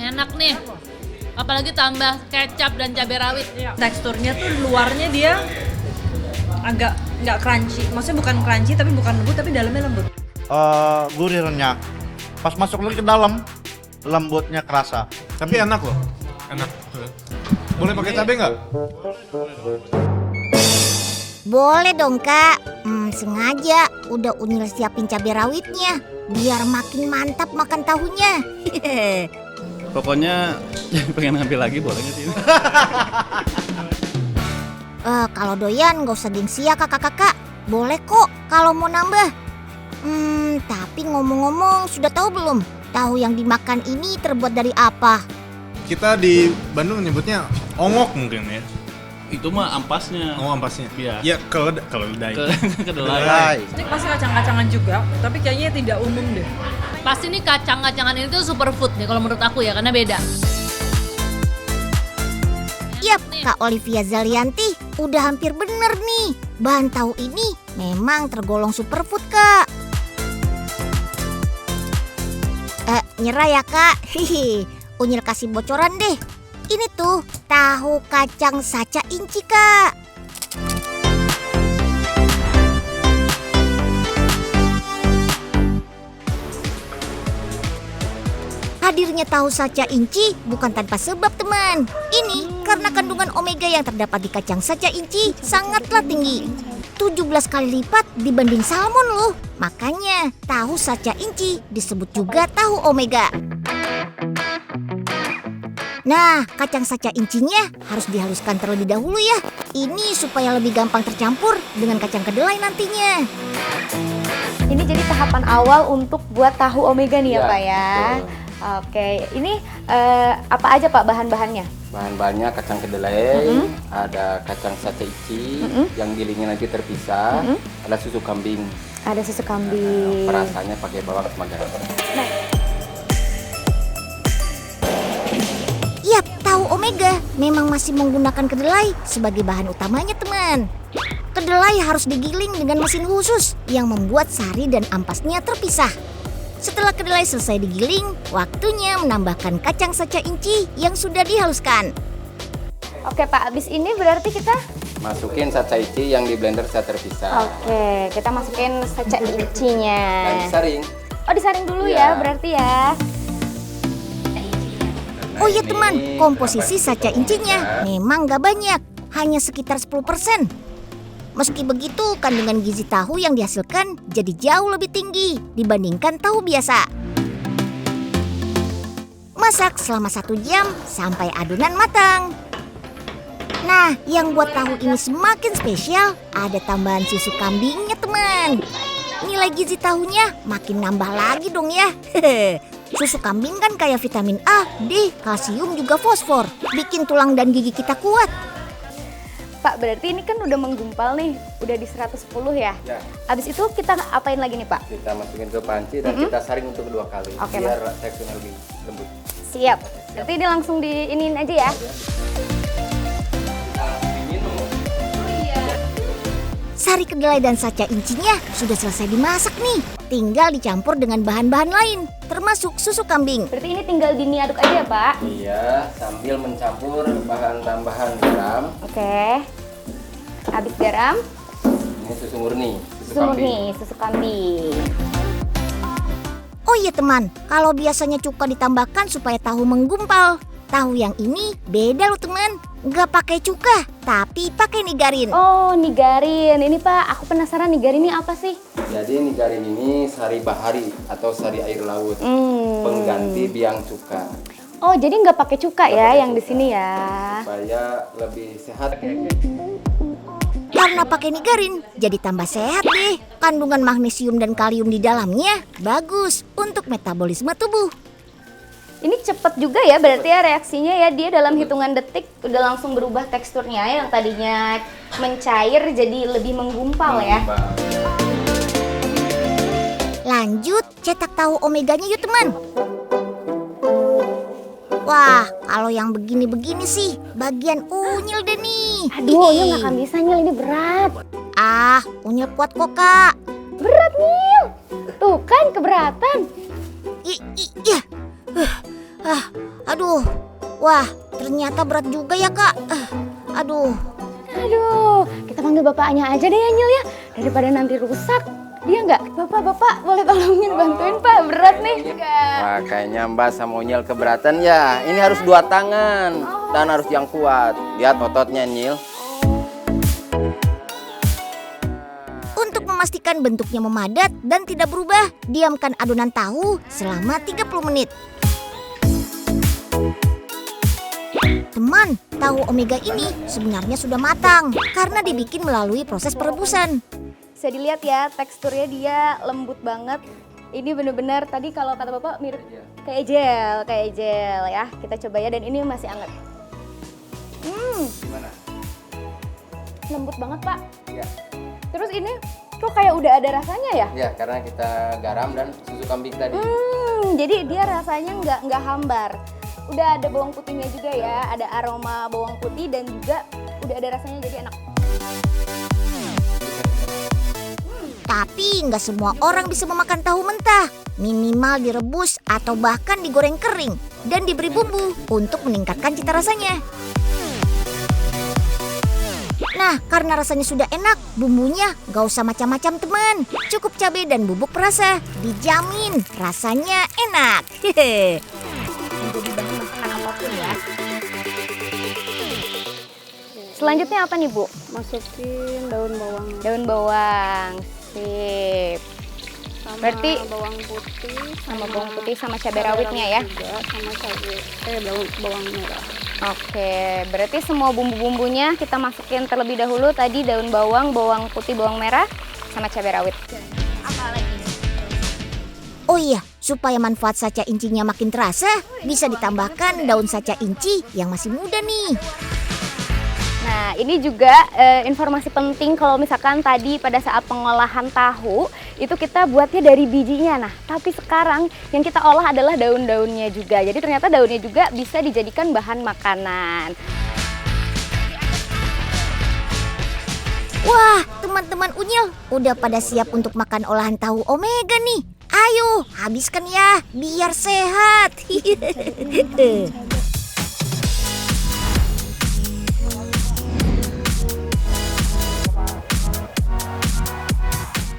Enak nih. Apalagi tambah kecap dan cabai rawit. Teksturnya tuh luarnya dia agak nggak crunchy. Maksudnya bukan crunchy tapi bukan lembut, tapi dalamnya lembut. Gurih renyah. Pas masuk lagi ke dalam, lembutnya kerasa. Tapi enak loh. Enak. Boleh pakai cabai nggak? Boleh dong Kak. Sengaja udah Unyil siapin cabai rawitnya biar makin mantap makan tahunya. Pokoknya pengen ngambil lagi boleh nggak sih? Kalau doyan gak usah gengsi ya kakak-kakak. Boleh kok kalau mau nambah. Tapi ngomong-ngomong sudah tahu belum tahu yang dimakan ini terbuat dari apa? Kita di Bandung nyebutnya ongok mungkin ya. Itu mah ampasnya. Oh ampasnya. Iya. Ya keledai. Kedelai. Ini pasti kacang-kacangan juga, tapi kayaknya tidak umum deh. Pasti nih kacang-kacangan ini tuh superfood nih kalau menurut aku ya, karena beda. Yap, Kak Olivia Zalianti udah hampir bener nih. Bahan tahu ini memang tergolong superfood Kak. Nyerah ya Kak. Unyil kasih bocoran deh. Ini tuh tahu kacang saca inci Kak. Hadirnya tahu saca inci bukan tanpa sebab teman. Ini karena kandungan omega yang terdapat di kacang saca inci sangatlah tinggi. 17 kali lipat dibanding salmon loh. Makanya tahu saca inci disebut juga tahu omega. Nah, kacang saca incinya harus dihaluskan terlebih dahulu ya. Ini supaya lebih gampang tercampur dengan kacang kedelai nantinya. Ini jadi tahapan awal untuk buat tahu omega nih ya Pak ya. Betul. Oke, ini apa aja Pak bahan-bahannya? Bahan-bahannya kacang kedelai, ada kacang saca ici yang gilingnya nanti terpisah, ada susu kambing. Ada susu kambing. Perasannya pakai bawang sama garam. Yap, tahu omega memang masih menggunakan kedelai sebagai bahan utamanya teman. Kedelai harus digiling dengan mesin khusus yang membuat sari dan ampasnya terpisah. Setelah kedelai selesai digiling, waktunya menambahkan kacang saca inci yang sudah dihaluskan. Oke Pak, abis ini berarti kita Masukin saca ici yang di blender secara terpisah. Oke, kita masukin saca incinya. Dan disaring. Oh, disaring dulu Iya. ya berarti ya. Oh iya teman, komposisi saca incinya memang gak banyak, hanya sekitar 10%. Meski begitu, kandungan gizi tahu yang dihasilkan jadi jauh lebih tinggi dibandingkan tahu biasa. Masak selama 1 jam sampai adonan matang. Nah, yang buat tahu ini semakin spesial, ada tambahan susu kambingnya teman. Nilai gizi tahunya makin nambah lagi dong ya. Susu kambing kan kaya vitamin A, D, kalsium juga fosfor. Bikin tulang dan gigi kita kuat. Pak, berarti ini kan udah menggumpal nih, udah di 110 ya? Ya. Abis itu kita apain lagi nih Pak? Kita masukin ke panci dan kita saring untuk 2 kali. Oke, biar teksturnya lebih lembut. Siap. Berarti ini langsung diinin aja ya? Sari kedelai dan saca incinya sudah selesai dimasak nih. Tinggal dicampur dengan bahan-bahan lain, termasuk susu kambing. Berarti ini tinggal diaduk aja ya Pak? Iya, sambil mencampur bahan tambahan garam. Oke. Habis garam, Ini susu murni. susu murni, susu kambing. Oh iya teman, kalau biasanya cuka ditambahkan supaya tahu menggumpal. Tahu yang ini beda loh teman, nggak pakai cuka, tapi pakai nigarin. Oh, nigarin. Ini Pak, aku penasaran nigarin ini apa sih? Jadi nigarin ini sari bahari atau sari air laut. Pengganti biang cuka. Oh, jadi nggak pakai cuka ya pakai yang di cuka. sini ya? Supaya lebih sehat. Karena pakai nigarin, jadi tambah sehat deh. Kandungan magnesium dan kalium di dalamnya bagus untuk metabolisme tubuh. Ini cepet juga ya berarti ya reaksinya ya. Dia dalam hitungan detik udah langsung berubah teksturnya yang tadinya mencair jadi lebih menggumpal ya. Lanjut, cetak tahu omeganya yuk teman. Wah, kalau yang begini-begini sih bagian Unyil deh nih. Aduh, Nyil nggak akan bisa Nyil, ini berat. Ah, Unyil kuat kok kak. Berat Nyil. Tuh kan keberatan. Iya. Aduh, wah ternyata berat juga ya kak. Aduh. Aduh, kita panggil bapaknya aja deh ya Nyil ya, daripada nanti rusak. Iya nggak? Bapak, boleh tolongin bantuin Pak, berat nih. Wah, kayaknya Mbak sama Unyil keberatan ya. Ini harus 2 tangan dan harus yang kuat. Lihat ototnya, Nyil. Untuk memastikan bentuknya memadat dan tidak berubah, diamkan adonan tahu selama 30 menit. Teman, tahu omega ini sebenarnya sudah matang karena dibikin melalui proses perebusan. Bisa dilihat ya, teksturnya dia lembut banget. Ini bener-bener tadi kalau kata Bapak mirip kayak gel ya. Kita coba ya, dan ini masih hangat. Gimana? Lembut banget Pak. Ya. Terus ini kok kayak udah ada rasanya ya? Ya, karena kita garam dan susu kambing tadi. Jadi dia rasanya nggak hambar. Udah ada bawang putihnya juga ya, ada aroma bawang putih dan juga udah ada rasanya, jadi enak. Tapi nggak semua orang bisa memakan tahu mentah. Minimal direbus atau bahkan digoreng kering dan diberi bumbu untuk meningkatkan cita rasanya. Nah, karena rasanya sudah enak, bumbunya nggak usah macam-macam teman. Cukup cabai dan bubuk perasa, dijamin rasanya enak. Hehe. Jadi bahan masakan apapun ya. Selanjutnya apa nih Bu? Masukin daun bawang. Daun bawang, sip. Sama Berarti bawang putih. sama bawang putih sama cabai rawitnya ya? Juga, sama cabai, bawang merah. Oke, berarti semua bumbu-bumbunya kita masukin terlebih dahulu. Tadi daun bawang, bawang putih, bawang merah, sama cabai rawit. Apa lagi? Oh iya, supaya manfaat saca incinya makin terasa, bisa ditambahkan daun saca inci yang masih muda nih. Nah, ini juga informasi penting kalau misalkan tadi pada saat pengolahan tahu itu kita buatnya dari bijinya. Nah, tapi sekarang yang kita olah adalah daun-daunnya juga. Jadi ternyata daunnya juga bisa dijadikan bahan makanan. Wah, teman-teman Unyil, udah pada siap untuk makan olahan tahu omega nih. Ayo, habiskan ya, biar sehat.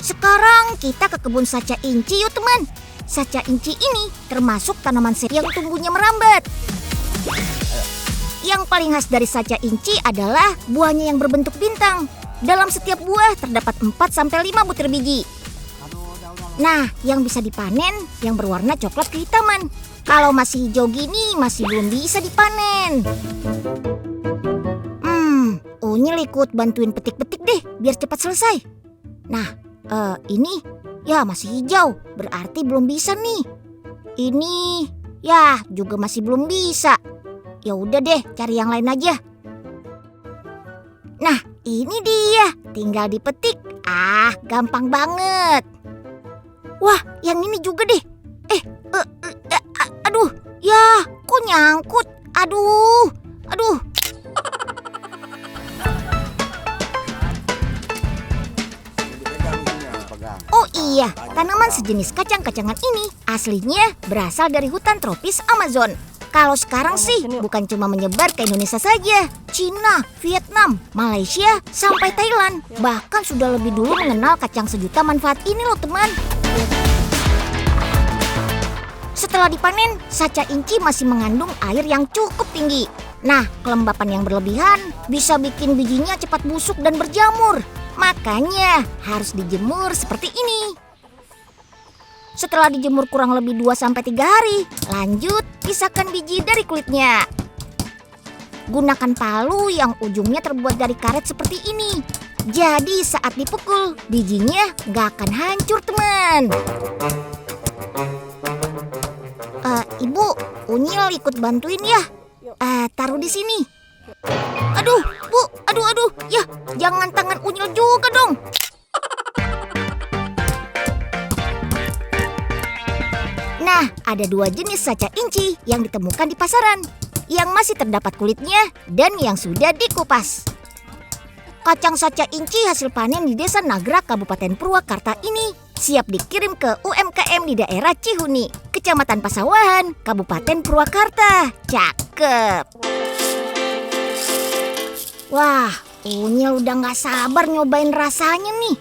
Sekarang kita ke kebun saca inci yuk teman. Saca inci ini termasuk tanaman seri yang tumbuhnya merambat. Yang paling khas dari saca inci adalah buahnya yang berbentuk bintang. Dalam setiap buah terdapat 4-5 butir biji. Nah, yang bisa dipanen yang berwarna coklat kehitaman. Kalau masih hijau gini masih belum bisa dipanen. Unyil ikut bantuin petik-petik deh biar cepat selesai. Nah, ini ya masih hijau, berarti belum bisa nih. Ini ya juga masih belum bisa. Ya udah deh, cari yang lain aja. Nah, ini dia, tinggal dipetik. Gampang banget. Wah, yang ini juga deh. Aduh, ya kok nyangkut. Aduh. Oh iya, tanaman sejenis kacang-kacangan ini aslinya berasal dari hutan tropis Amazon. Kalau sekarang sih bukan cuma menyebar ke Indonesia saja, Cina, Vietnam, Malaysia, sampai Thailand. Bahkan sudah lebih dulu mengenal kacang sejuta manfaat ini loh teman. Setelah dipanen, saca inci masih mengandung air yang cukup tinggi. Nah, kelembapan yang berlebihan bisa bikin bijinya cepat busuk dan berjamur. Makanya harus dijemur seperti ini. Setelah dijemur kurang lebih 2-3 hari, lanjut pisahkan biji dari kulitnya. Gunakan palu yang ujungnya terbuat dari karet seperti ini. Jadi saat dipukul, bijinya nggak akan hancur teman. Ibu, Unyil ikut bantuin ya. Taruh di sini. Aduh, Bu, aduh. Ya, jangan tangan Unyil juga dong. Nah, ada 2 jenis saca inci yang ditemukan di pasaran. Yang masih terdapat kulitnya dan yang sudah dikupas. Kacang saca inci hasil panen di Desa Nagrak, Kabupaten Purwakarta ini siap dikirim ke UMKM di daerah Cihuni, Kecamatan Pasawahan, Kabupaten Purwakarta. Cakep. Wah, Unyil udah gak sabar nyobain rasanya nih.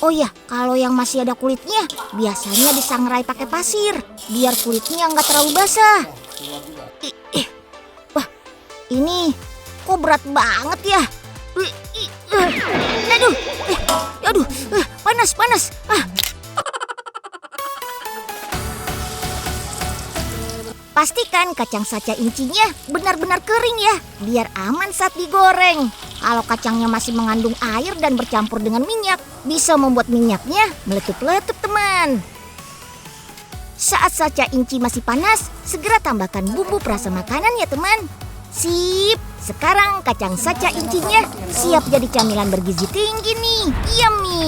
Oh ya, kalau yang masih ada kulitnya, biasanya disangrai pakai pasir, biar kulitnya nggak terlalu basah. Wah, ini kok berat banget ya? Aduh, panas. Pastikan kacang saca incinya benar-benar kering ya, biar aman saat digoreng. Kalau kacangnya masih mengandung air dan bercampur dengan minyak, bisa membuat minyaknya meletup-letup, teman. Saat saca inci masih panas, segera tambahkan bumbu perasa makanan ya, teman. Sip, sekarang kacang saca incinya siap jadi camilan bergizi tinggi nih. Yummy.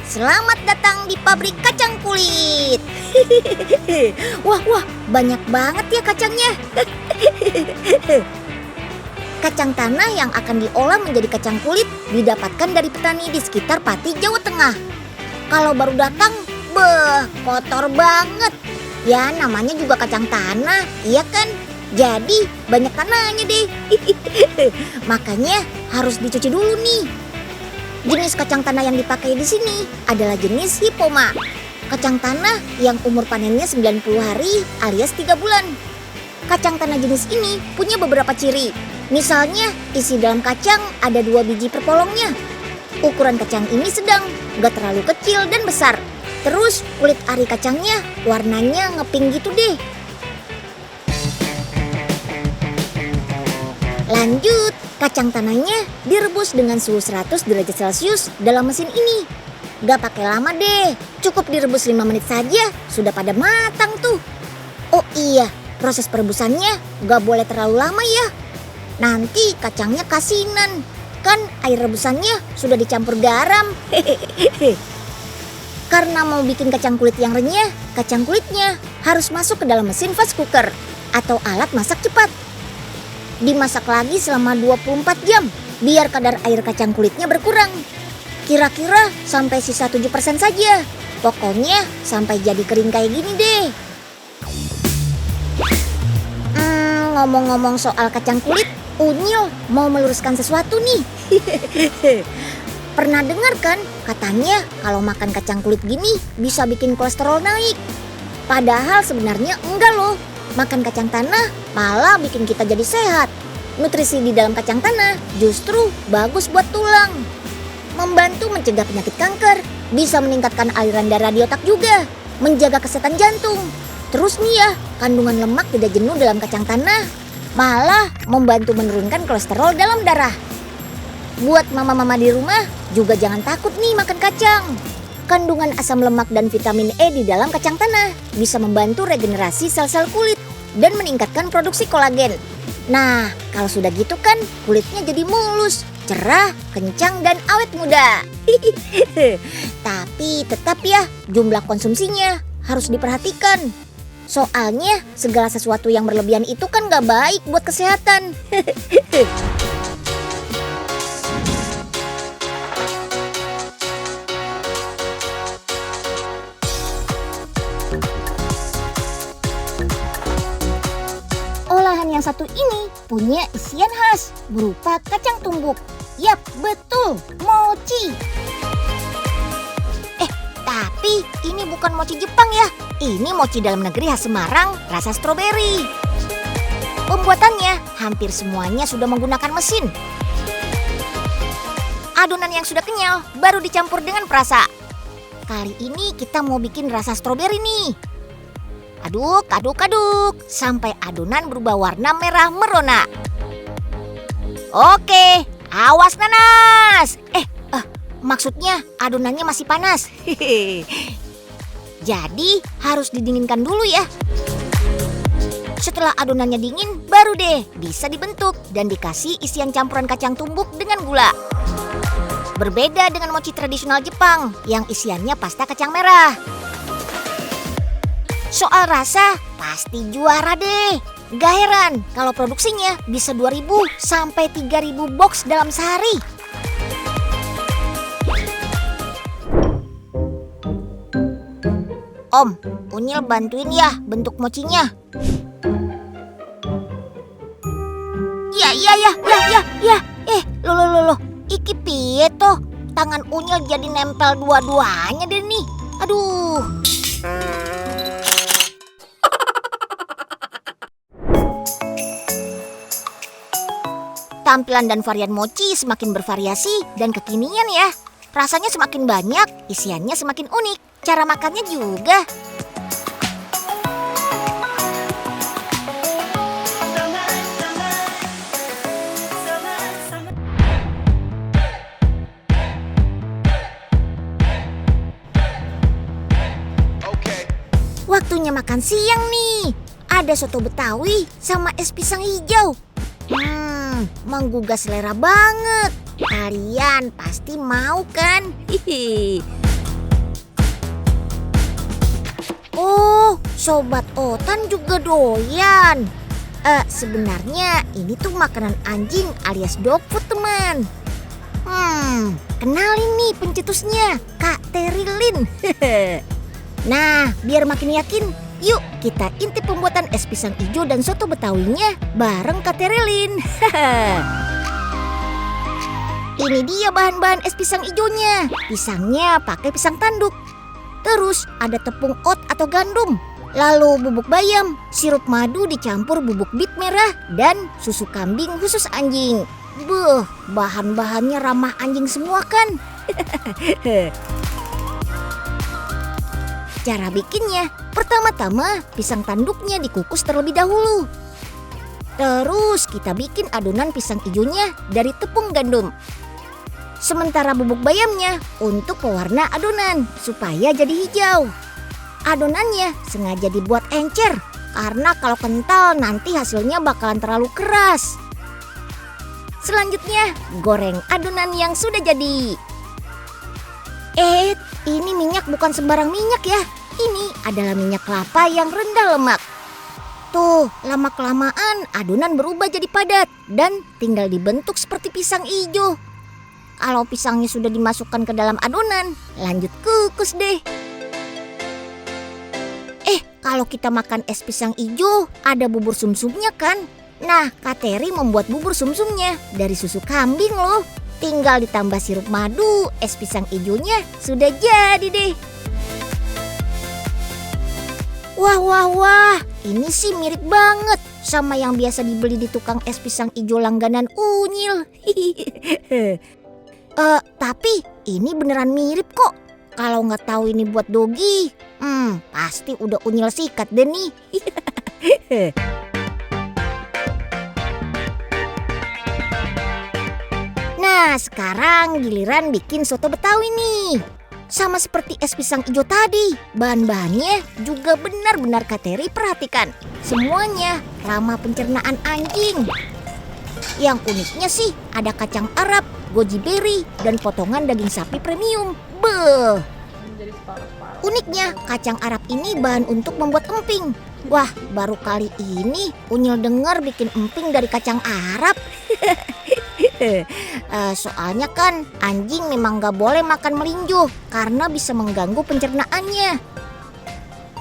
Selamat datang di pabrik kacang kulit. Wah, banyak banget ya kacangnya. Kacang tanah yang akan diolah menjadi kacang kulit didapatkan dari petani di sekitar Pati, Jawa Tengah. Kalau baru datang, kotor banget. Ya, namanya juga kacang tanah, iya kan? Jadi banyak tanahnya deh. Makanya harus dicuci dulu nih. Jenis kacang tanah yang dipakai di sini adalah jenis Hipoma. Kacang tanah yang umur panennya 90 hari alias 3 bulan. Kacang tanah jenis ini punya beberapa ciri. Misalnya, isi dalam kacang ada 2 biji per polongnya. Ukuran kacang ini sedang, gak terlalu kecil dan besar. Terus kulit ari kacangnya warnanya ngepink gitu deh. Lanjut, kacang tanahnya direbus dengan suhu 100 derajat Celcius dalam mesin ini. Gak pakai lama deh, cukup direbus 5 menit saja, sudah pada matang tuh. Oh iya, proses perebusannya gak boleh terlalu lama ya. Nanti kacangnya kasinan, kan air rebusannya sudah dicampur garam. Karena mau bikin kacang kulit yang renyah, kacang kulitnya harus masuk ke dalam mesin fast cooker atau alat masak cepat. Dimasak lagi selama 24 jam, biar kadar air kacang kulitnya berkurang. Kira-kira sampai sisa 7% saja. Pokoknya sampai jadi kering kayak gini deh. Ngomong-ngomong soal kacang kulit, Unyil mau meluruskan sesuatu nih. Pernah dengar kan katanya kalau makan kacang kulit gini bisa bikin kolesterol naik. Padahal sebenarnya enggak loh. Makan kacang tanah malah bikin kita jadi sehat. Nutrisi di dalam kacang tanah justru bagus buat tulang. Membantu mencegah penyakit kanker, bisa meningkatkan aliran darah di otak juga, menjaga kesehatan jantung. Terus nih ya, kandungan lemak tidak jenuh dalam kacang tanah, malah membantu menurunkan kolesterol dalam darah. Buat mama-mama di rumah juga jangan takut nih makan kacang. Kandungan asam lemak dan vitamin E di dalam kacang tanah bisa membantu regenerasi sel-sel kulit dan meningkatkan produksi kolagen. Nah, kalau sudah gitu kan kulitnya jadi mulus, cerah, kencang, dan awet muda. Tapi tetap ya, jumlah konsumsinya harus diperhatikan. Soalnya segala sesuatu yang berlebihan itu kan gak baik buat kesehatan. Olahan yang satu ini punya isian khas berupa kacang tumbuk. Yap, betul, mochi. Tapi ini bukan mochi Jepang ya. Ini mochi dalam negeri khas Semarang, rasa stroberi. Pembuatannya hampir semuanya sudah menggunakan mesin. Adonan yang sudah kenyal baru dicampur dengan perasa. Kali ini kita mau bikin rasa stroberi nih. Aduk sampai adonan berubah warna merah merona. Oke, awas nanas. Maksudnya adonannya masih panas. Jadi harus didinginkan dulu ya. Setelah adonannya dingin, baru deh bisa dibentuk dan dikasih isian campuran kacang tumbuk dengan gula. Berbeda dengan mochi tradisional Jepang yang isiannya pasta kacang merah. Soal rasa, pasti juara deh. Gak heran kalau produksinya bisa 2.000 sampai 3.000 box dalam sehari. Om, Unyil bantuin ya bentuk mochinya. Ya. Loh. Iki piye toh? Tangan Unyil jadi nempel dua-duanya deh nih. Aduh. Tampilan dan varian mochi semakin bervariasi dan kekinian ya. Rasanya semakin banyak, isiannya semakin unik. Cara makannya juga. Waktunya makan siang nih. Ada soto Betawi sama es pisang hijau. Menggugah selera banget. Kalian pasti mau kan? Hihi. Oh, Sobat Otan juga doyan. Sebenarnya ini tuh makanan anjing alias dog food, teman. Kenalin nih pencetusnya, Kak Terilin. Nah, biar makin yakin, yuk kita intip pembuatan es pisang hijau dan soto Betawinya bareng Kak Terilin. Ini dia bahan-bahan es pisang hijaunya. Pisangnya pakai pisang tanduk. Terus ada tepung oat atau gandum. Lalu bubuk bayam, sirup madu dicampur bubuk bit merah, dan susu kambing khusus anjing. Bahan-bahannya ramah anjing semua kan? Cara bikinnya, pertama-tama pisang tanduknya dikukus terlebih dahulu. Terus kita bikin adonan pisang hijaunya dari tepung gandum. Sementara bubuk bayamnya untuk pewarna adonan supaya jadi hijau. Adonannya sengaja dibuat encer karena kalau kental nanti hasilnya bakalan terlalu keras. Selanjutnya goreng adonan yang sudah jadi. Ini minyak bukan sembarang minyak ya. Ini adalah minyak kelapa yang rendah lemak. Tuh, lama-kelamaan adonan berubah jadi padat dan tinggal dibentuk seperti pisang hijau. Kalau pisangnya sudah dimasukkan ke dalam adonan, lanjut kukus deh. Kalau kita makan es pisang hijau, ada bubur sumsumnya kan? Nah, Kak Teri membuat bubur sumsumnya dari susu kambing loh. Tinggal ditambah sirup madu, es pisang hijaunya sudah jadi deh. Wah, ini sih mirip banget sama yang biasa dibeli di tukang es pisang hijau langganan Unyil. Tapi ini beneran mirip kok. Kalau nggak tahu ini buat Dogi, pasti udah Unyil sikat deh nih. Nah, sekarang giliran bikin soto Betawi nih. Sama seperti es pisang hijau tadi, bahan-bahannya juga benar-benar Kak Teri perhatikan. Semuanya ramah pencernaan anjing. Yang uniknya sih ada kacang Arab, goji berry, dan potongan daging sapi premium. Uniknya kacang Arab ini bahan untuk membuat emping. Wah, baru kali ini Unyil dengar bikin emping dari kacang Arab. Soalnya kan anjing memang gak boleh makan melinjo karena bisa mengganggu pencernaannya.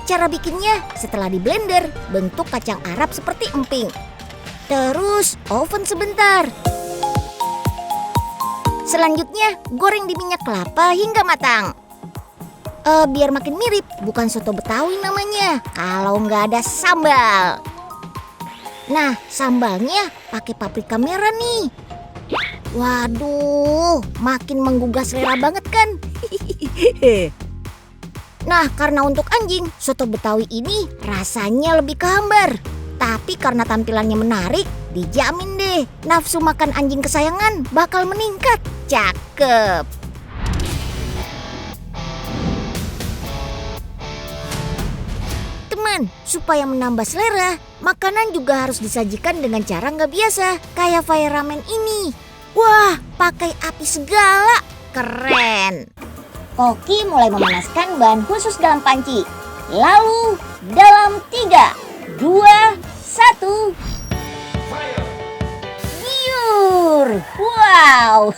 Cara bikinnya setelah di blender, bentuk kacang Arab seperti emping. Terus oven sebentar. Selanjutnya goreng di minyak kelapa hingga matang. Biar makin mirip, bukan soto Betawi namanya kalau nggak ada sambal. Nah, sambalnya pakai paprika merah nih. Waduh, makin menggugah selera banget kan? Nah, karena untuk anjing, soto Betawi ini rasanya lebih kehambar. Tapi karena tampilannya menarik, dijamin deh nafsu makan anjing kesayangan bakal meningkat. Cakep. Teman, supaya menambah selera, makanan juga harus disajikan dengan cara nggak biasa, kayak fire ramen ini. Wah, pakai api segala, keren. Koki mulai memanaskan bahan khusus dalam panci. Lalu, dalam 3, 2, 1. Giur! Wow!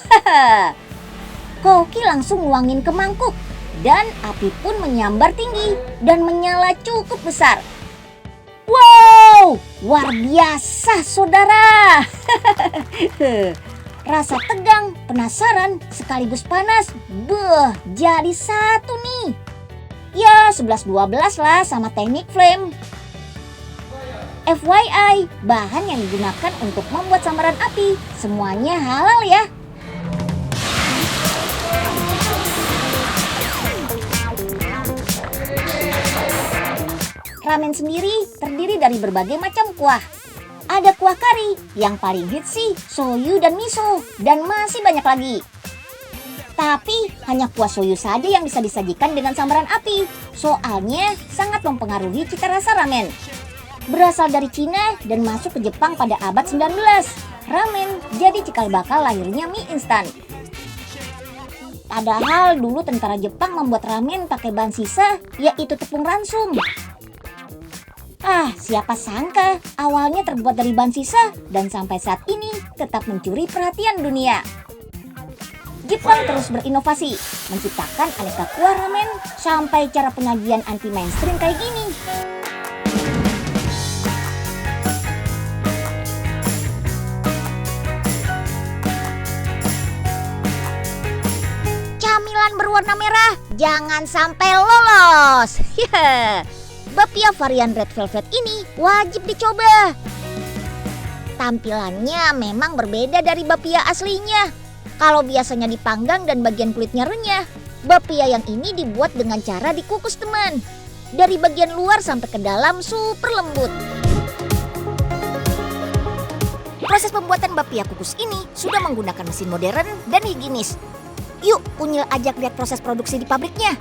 Koki langsung nuangin ke mangkuk. Dan api pun menyambar tinggi dan menyala cukup besar. Wow, luar biasa saudara. Rasa tegang, penasaran, sekaligus panas, jadi satu nih. Ya 11-12 lah sama teknik flame. FYI, bahan yang digunakan untuk membuat sambaran api semuanya halal ya. Ramen sendiri terdiri dari berbagai macam kuah. Ada kuah kari, yang paling hits sih soyu dan miso, dan masih banyak lagi. Tapi hanya kuah soyu saja yang bisa disajikan dengan sambaran api, soalnya sangat mempengaruhi cita rasa ramen. Berasal dari Cina dan masuk ke Jepang pada abad 19. Ramen jadi cikal bakal lahirnya mie instan. Padahal dulu tentara Jepang membuat ramen pakai bahan sisa, yaitu tepung ransum. Siapa sangka awalnya terbuat dari bahan sisa dan sampai saat ini tetap mencuri perhatian dunia. Jepang terus berinovasi, menciptakan aneka kuah ramen sampai cara penyajian anti mainstream kayak gini. Camilan berwarna merah jangan sampai lolos. Bapia varian Red Velvet ini wajib dicoba. Tampilannya memang berbeda dari bapia aslinya. Kalau biasanya dipanggang dan bagian kulitnya renyah, bapia yang ini dibuat dengan cara dikukus teman. Dari bagian luar sampai ke dalam super lembut. Proses pembuatan bapia kukus ini sudah menggunakan mesin modern dan higienis. Yuk, Unyil ajak lihat proses produksi di pabriknya.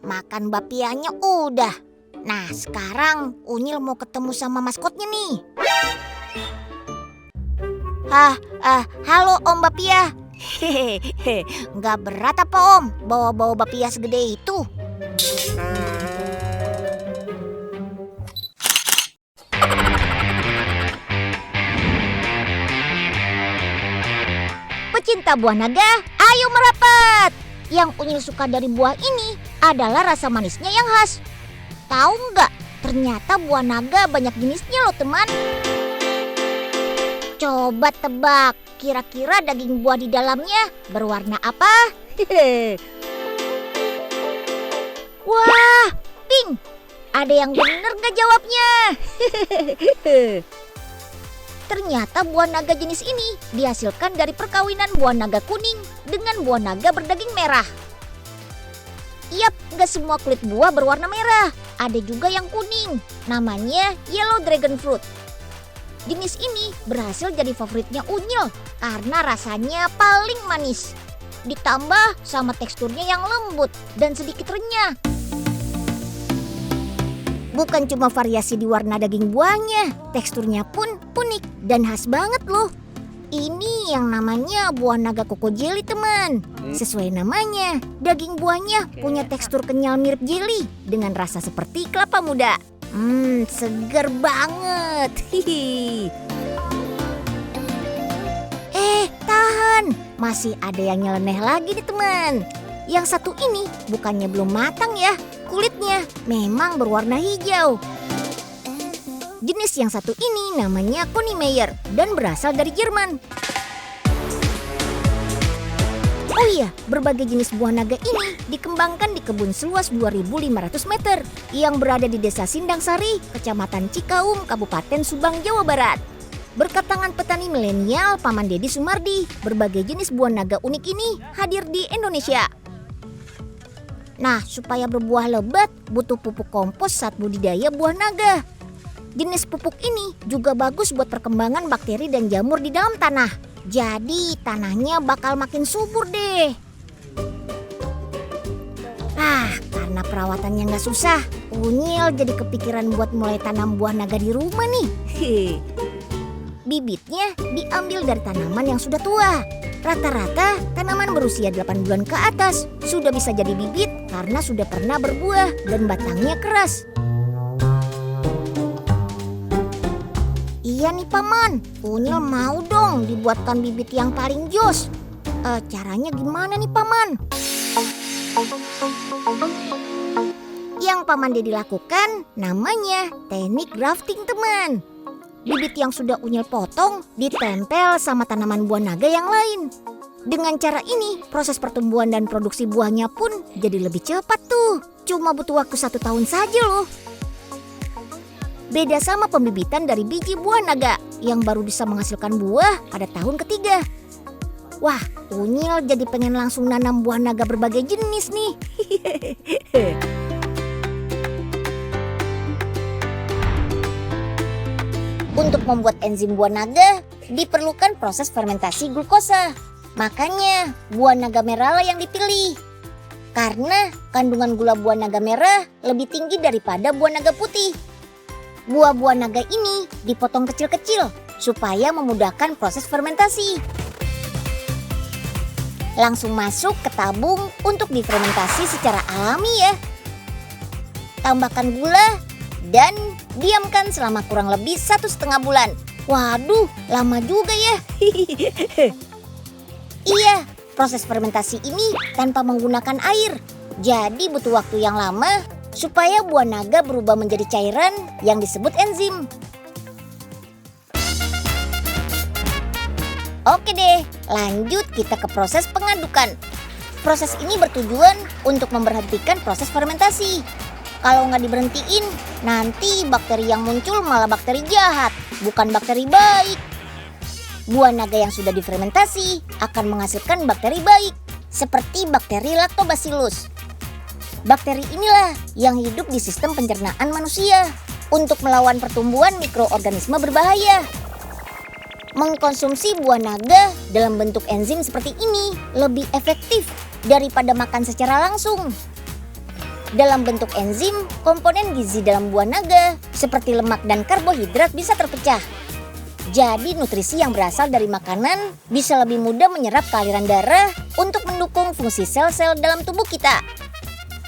Makan bapianya udah. Nah, sekarang Unyil mau ketemu sama maskotnya nih. Halo Om Bapia. Hehehe, nggak berat apa Om bawa-bawa bapia segede itu? Pecinta buah naga, ayo merapat. Yang Unyil suka dari buah ini adalah rasa manisnya yang khas. Tahu nggak? Ternyata buah naga banyak jenisnya loh teman. Coba tebak, kira-kira daging buah di dalamnya berwarna apa? Wah, pink. Ada yang bener nggak jawabnya? Ternyata buah naga jenis ini dihasilkan dari perkawinan buah naga kuning dengan buah naga berdaging merah. Yap, nggak semua kulit buah berwarna merah. Ada juga yang kuning, namanya yellow dragon fruit. Jenis ini berhasil jadi favoritnya Unyil karena rasanya paling manis. Ditambah sama teksturnya yang lembut dan sedikit renyah. Bukan cuma variasi di warna daging buahnya, teksturnya pun unik dan khas banget loh. Ini yang namanya buah naga koko jelly, teman. Sesuai namanya, daging buahnya punya tekstur kenyal mirip jelly dengan rasa seperti kelapa muda. Seger banget. Hihi. Tahan, masih ada yang nyeleneh lagi nih, teman. Yang satu ini bukannya belum matang ya, kulitnya memang berwarna hijau. Jenis yang satu ini namanya Konimeyer dan berasal dari Jerman. Oh iya, berbagai jenis buah naga ini dikembangkan di kebun seluas 2.500 meter yang berada di Desa Sindang Sari, Kecamatan Cikaum, Kabupaten Subang, Jawa Barat. Berkat tangan petani milenial Paman Dedi Sumardi, berbagai jenis buah naga unik ini hadir di Indonesia. Nah, supaya berbuah lebat, butuh pupuk kompos saat budidaya buah naga. Jenis pupuk ini juga bagus buat perkembangan bakteri dan jamur di dalam tanah. Jadi tanahnya bakal makin subur deh. Karena perawatannya nggak susah, Unyil jadi kepikiran buat mulai tanam buah naga di rumah nih. Bibitnya diambil dari tanaman yang sudah tua. Rata-rata tanaman berusia 8 bulan ke atas sudah bisa jadi bibit karena sudah pernah berbuah dan batangnya keras. Iya nih Paman, Unyil mau dong dibuatkan bibit yang paling jos. Caranya gimana nih Paman? Yang Paman Dedi lakukan namanya teknik grafting, teman. Bibit yang sudah Unyil potong ditempel sama tanaman buah naga yang lain. Dengan cara ini, proses pertumbuhan dan produksi buahnya pun jadi lebih cepat tuh. Cuma butuh waktu 1 tahun saja loh. Beda sama pembibitan dari biji buah naga yang baru bisa menghasilkan buah pada tahun ketiga. Wah, Unyil jadi pengen langsung nanam buah naga berbagai jenis nih. Untuk membuat enzim buah naga, diperlukan proses fermentasi glukosa. Makanya, buah naga merah lah yang dipilih. Karena kandungan gula buah naga merah lebih tinggi daripada buah naga putih. Buah-buah naga ini dipotong kecil-kecil supaya memudahkan proses fermentasi. Langsung masuk ke tabung untuk difermentasi secara alami ya. Tambahkan gula dan diamkan selama kurang lebih 1,5 bulan. Waduh, lama juga ya. Iya, proses fermentasi ini tanpa menggunakan air. Jadi butuh waktu yang lama supaya buah naga berubah menjadi cairan yang disebut enzim. Oke deh, lanjut kita ke proses pengadukan. Proses ini bertujuan untuk memberhentikan proses fermentasi. Kalau nggak diberhentiin, nanti bakteri yang muncul malah bakteri jahat, bukan bakteri baik. Buah naga yang sudah difermentasi akan menghasilkan bakteri baik, seperti bakteri Lactobacillus. Bakteri inilah yang hidup di sistem pencernaan manusia untuk melawan pertumbuhan mikroorganisme berbahaya. Mengkonsumsi buah naga dalam bentuk enzim seperti ini lebih efektif daripada makan secara langsung. Dalam bentuk enzim, komponen gizi dalam buah naga seperti lemak dan karbohidrat bisa terpecah. Jadi nutrisi yang berasal dari makanan bisa lebih mudah menyerap ke aliran darah untuk mendukung fungsi sel-sel dalam tubuh kita.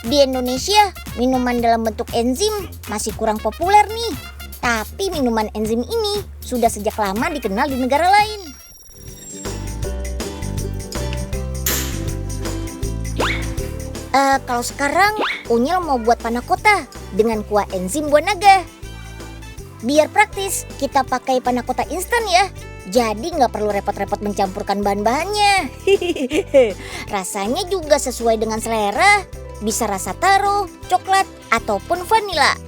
Di Indonesia, minuman dalam bentuk enzim masih kurang populer nih. Tapi minuman enzim ini sudah sejak lama dikenal di negara lain. Kalau sekarang, Unyil mau buat panna cotta dengan kuah enzim buah naga. Biar praktis, kita pakai panna cotta instan ya. Jadi nggak perlu repot-repot mencampurkan bahan-bahannya. Rasanya juga sesuai dengan selera. Bisa rasa taro, coklat, ataupun vanila.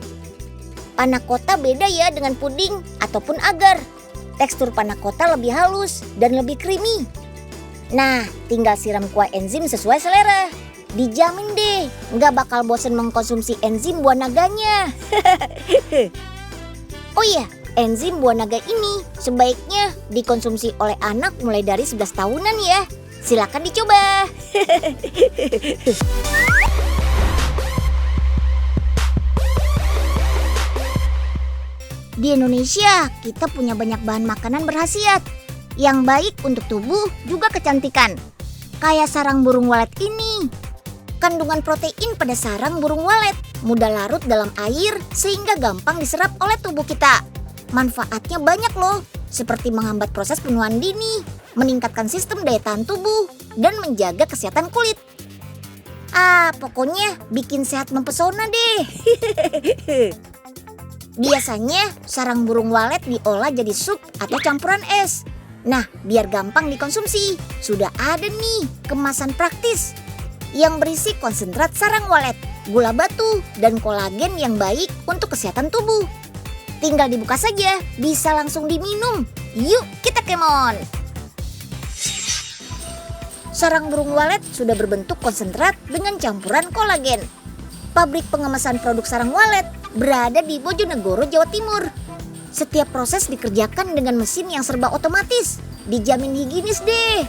Panna cotta beda ya dengan puding ataupun agar. Tekstur panna cotta lebih halus dan lebih creamy. Nah, tinggal siram kuah enzim sesuai selera. Dijamin deh, nggak bakal bosen mengkonsumsi enzim buah naganya. Oh iya, enzim buah naga ini sebaiknya dikonsumsi oleh anak mulai dari 11 tahunan ya. Silakan dicoba. Di Indonesia, kita punya banyak bahan makanan berkhasiat. yang baik untuk tubuh juga kecantikan. Kayak sarang burung walet ini. Kandungan protein pada sarang burung walet mudah larut dalam air sehingga gampang diserap oleh tubuh kita. Manfaatnya banyak loh, seperti menghambat proses penuaan dini, meningkatkan sistem daya tahan tubuh, dan menjaga kesehatan kulit. Pokoknya bikin sehat mempesona deh. Biasanya sarang burung walet diolah jadi sup atau campuran es. Nah, biar gampang dikonsumsi, sudah ada nih kemasan praktis yang berisi konsentrat sarang walet, gula batu, dan kolagen yang baik untuk kesehatan tubuh. Tinggal dibuka saja, bisa langsung diminum. Yuk kita kemon! Sarang burung walet sudah berbentuk konsentrat dengan campuran kolagen. Pabrik pengemasan produk sarang walet berada di Bojonegoro, Jawa Timur. Setiap proses dikerjakan dengan mesin yang serba otomatis, dijamin higienis deh.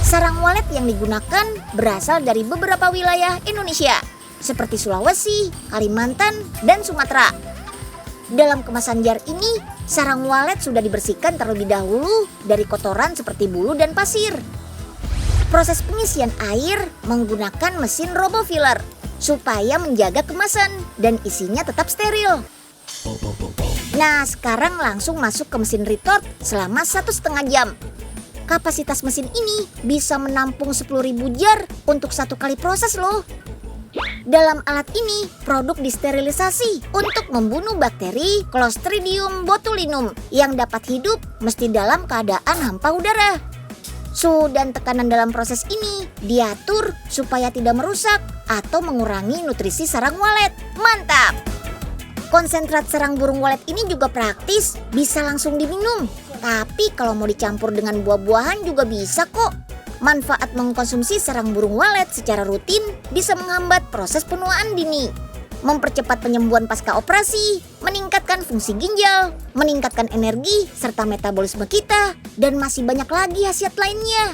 Sarang walet yang digunakan berasal dari beberapa wilayah Indonesia, seperti Sulawesi, Kalimantan, dan Sumatera. Dalam kemasan jar ini, sarang walet sudah dibersihkan terlebih dahulu dari kotoran seperti bulu dan pasir. Proses pengisian air menggunakan mesin RoboFiller supaya menjaga kemasan dan isinya tetap steril. Nah, sekarang langsung masuk ke mesin retort selama 1,5 jam. Kapasitas mesin ini bisa menampung 10.000 jar untuk 1 kali proses loh. Dalam alat ini, produk disterilisasi untuk membunuh bakteri Clostridium botulinum yang dapat hidup mesti dalam keadaan hampa udara. Suhu dan tekanan dalam proses ini diatur supaya tidak merusak atau mengurangi nutrisi sarang walet. Mantap! Konsentrat sarang burung walet ini juga praktis, bisa langsung diminum. Tapi kalau mau dicampur dengan buah-buahan juga bisa kok. Manfaat mengkonsumsi sarang burung walet secara rutin bisa menghambat proses penuaan dini, mempercepat penyembuhan pasca operasi, meningkatkan fungsi ginjal, meningkatkan energi serta metabolisme kita, dan masih banyak lagi khasiat lainnya.